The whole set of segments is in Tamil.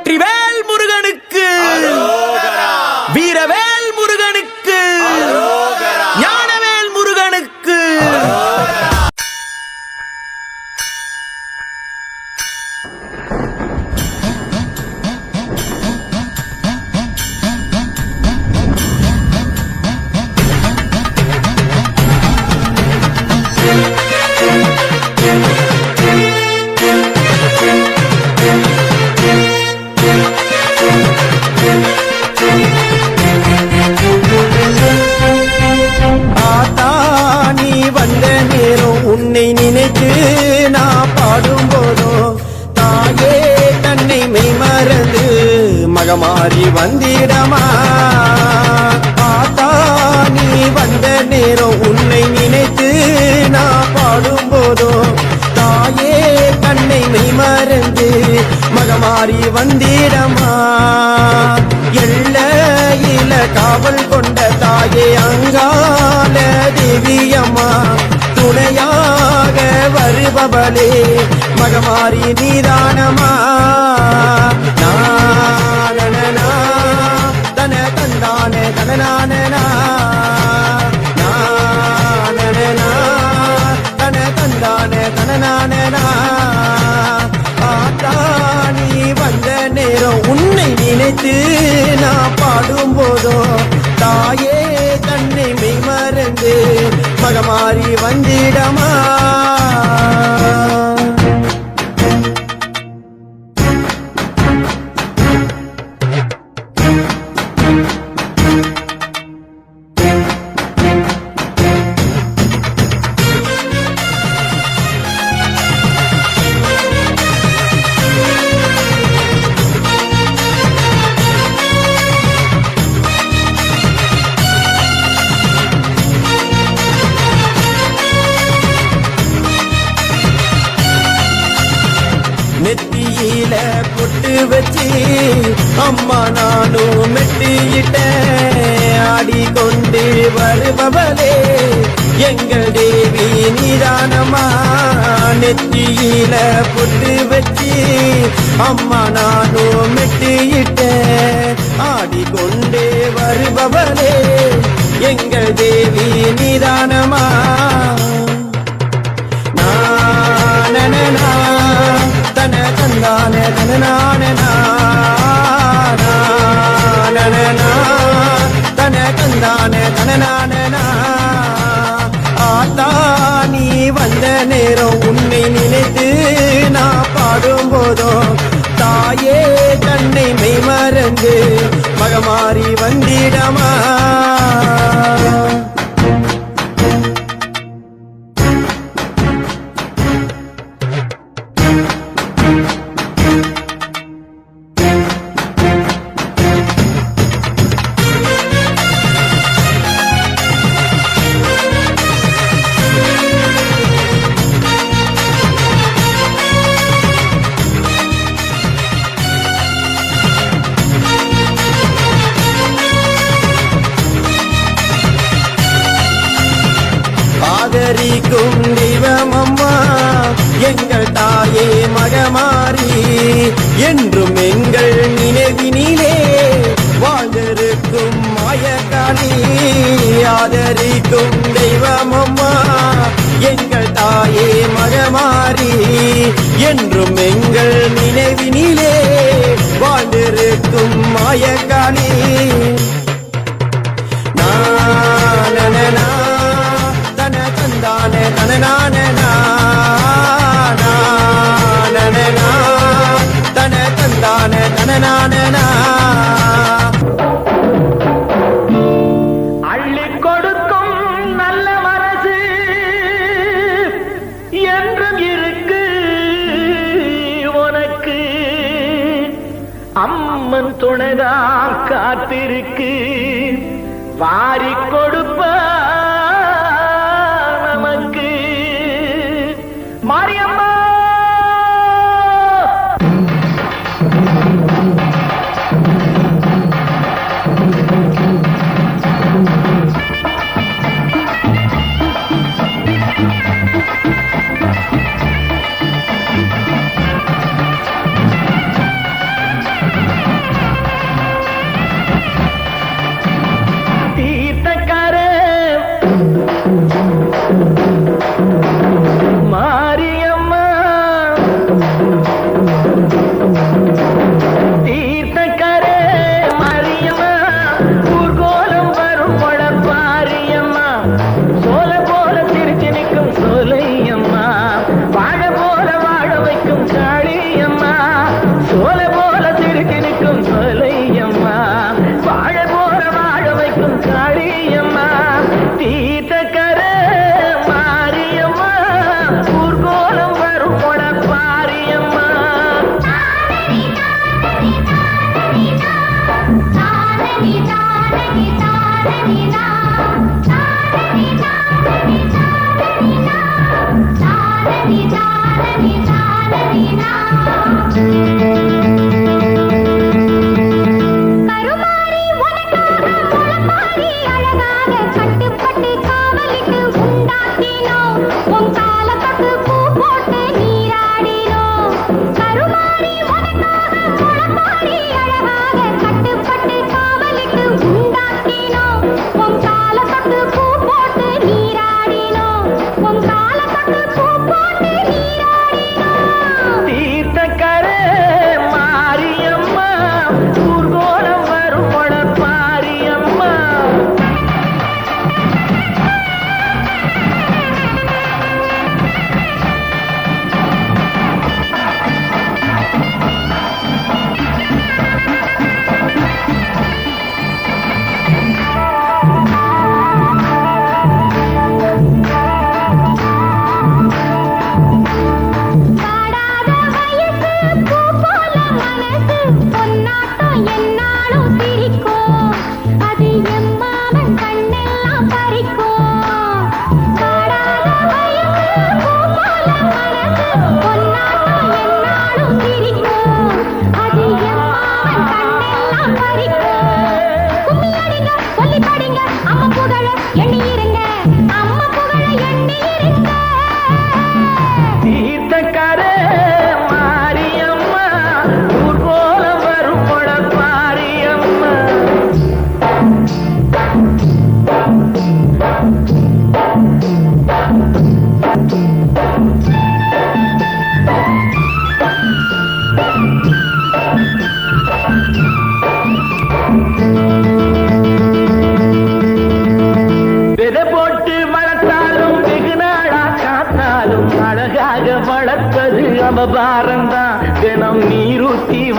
வெற்றிவேல் முருகனுக்கு, வீரவேல் முருகனுக்கு, ஞானவேல் முருகனுக்கு. உன்னை நினைத்து நான் பாடும் போதோ தாயே தன்னை மெய்மறந்து மகமாறி வந்திடமா. ஆத்தா நீ வந்த நேரம் உன்னை நினைத்து நான் பாடும் போதோ தாயே தன்னை மெய்மறந்து மகமாறி வந்திடமா. எல்லையில காவல் கொண்ட தாயே அங்கால தேவியம்மா, துணையாக வருபவளே மகமாரி நீதானமா. நானனா தன தந்தானே தனநானனா, நானனா தன தந்தானே தனநானனா. ஆத்தா நீ வந்த நேரம் உன்னை நினைத்து நான் பாடும் போதோ தாயே தன்னை மெய்மறந்து மகமாரி வந்திடமா. நெத்தியில பொட்டு வச்சு அம்மா நானும் மெட்டியிட்ட ஆடிக்கொண்டு வருபவளே எங்கள் தேவி நீதானமா. நெத்தியில பொட்டு வச்சு அம்மா நானும் மெட்டியிட்ட ஆடிக்கொண்டு வருபவளே எங்கள் தேவி நீதானமா. நானனா தன தந்தானே தனநானனா, நானனா தன தந்தானே தனநானனா. ஆத்தா நீ வந்த நேரம் உன்னை நினைத்து நான் பாடும் போதோ தாயே தன்னை மெய்மறந்து மகமாரி வந்திடமா. ஆதரிக்கும் தெய்வமம்மா எங்கள் தாயே மகமாரி, என்றும் எங்கள் நினைவினிலே வாழ்ந்திருக்கும் மாயக்காளி. ஆதரிக்கும் தெய்வமம்மா எங்கள் தாயே மகமாரி, என்றும் எங்கள் நினைவினிலே வாழ்ந்திருக்கும் மாயக்காளி. நானனா தந்தானே தனநானனா, நானனா தன தந்தானே தனநானனா. அள்ளி கொடுக்கும் நல்ல மனசு என்றும் இருக்கு உனக்கு, அம்மன் துணைதான் காத்திருக்கு வாரி கொடுப்ப மாரியம்மா.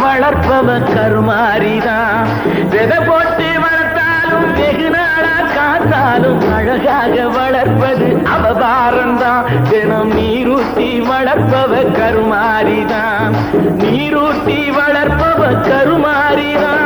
வளர்ப்பவ கருமாரிதான். விதை போட்டு வளர்த்தாலும் வெகு நாளா காத்தாலும் அழகாக வளர்ப்பது அவதாரம்தான். தினம் நீரூட்டி வளர்ப்பவ கருமாரிதான். நீரூட்டி வளர்ப்பவ கருமாரிதான்.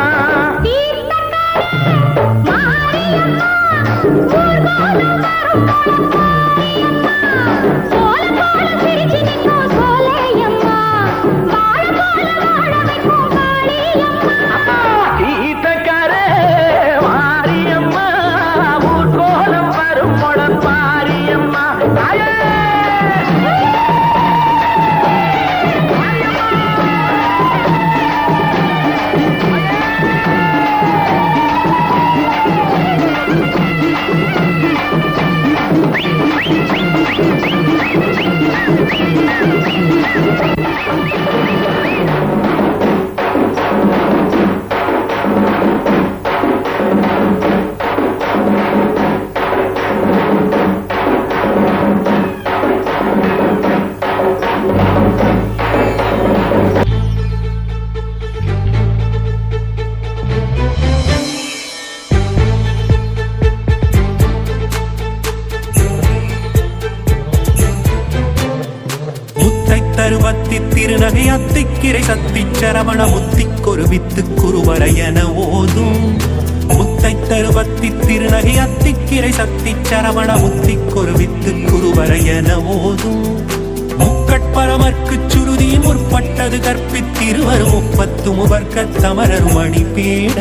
தருவத்தி திருநகை அத்திக்கிரை சத்தி சரவண முத்திக்கொரு வித்து குருவர என ஓதும். முத்தை தருவத்தி திருநகை அத்திக்கிரை சத்தி சரவண முத்திக்கொரு வித்து குருவர என ஓதும். முக்கட்பரமர்க்கு சுருதி முற்பட்டது கற்பித்திருவரும் முப்பத்து முவர்க்க தமரரும் அணிபேட.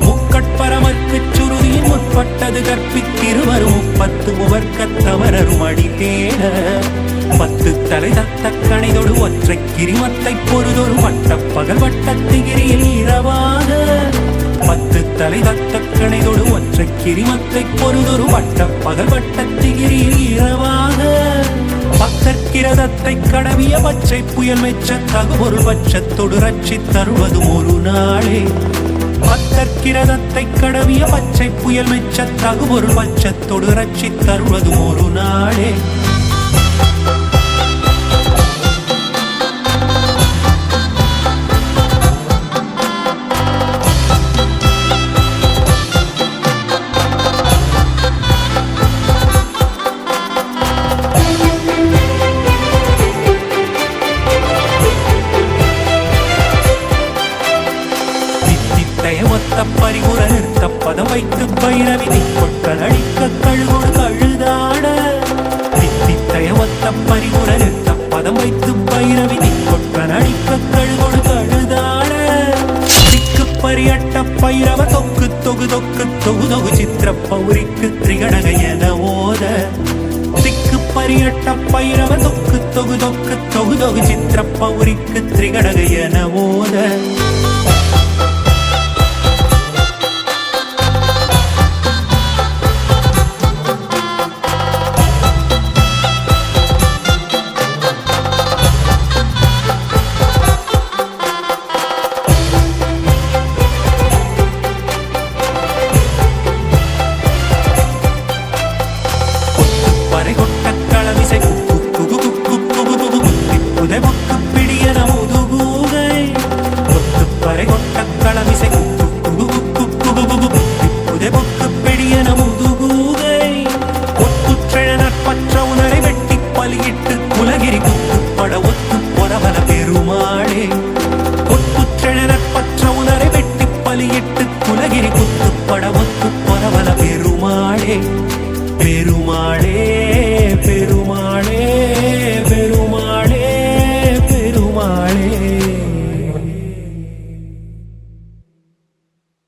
முக்கட்பரமர்க்கு சுருதி முற்பட்டது கற்பித்திருவரும் முப்பத்து முவர்க்க தமரரும் அணிபேட. பத்து தலை தத்த கணைதொடு ஒற்றை கிரிமத்தை பொருதொரு வட்ட பகல் வட்டத்திகிரியில் இரவாக. பத்து தலை தத்த கணைதொடு ஒற்றை கிரிமத்தை பொருதொரு வட்ட பகல் வட்டத்திகிரியில் இரவாக. பக்தர்கிரதத்தை கடவிய பச்சை புயல் மெச்ச தகுபொருள் பட்சத்தொடு ரட்சி தருவதும் ஒரு நாளே. பக்தர்கிரதத்தை கடவிய பச்சை புயல் மெச்ச தகுபொருள் பட்சத்தொடு ரட்சி தருவதும் ஒரு நாளே. பரிகுற நிறுத்த பதம் வைத்து பைரவி கொட்ட நடிக்க கழுகோடு கழுதாட. தித்தித்தயமொத்த பரிகுற நிறுத்த பதம் வைத்து பைரவி கொட்ட நடிக்க கழுகோடு கழுதாட. திக்கு பரியட்ட பைரவ தொக்கு தொகு தொக்கு தொகு தொகு சித்திர பௌரிக்கு திரிகடக என ஓத. திக்கு பரியட்ட பைரவ தொக்கு தொகு தொக்கு தொகு தொகு சித்திர பௌரிக்கு திரிகடக என ஓத.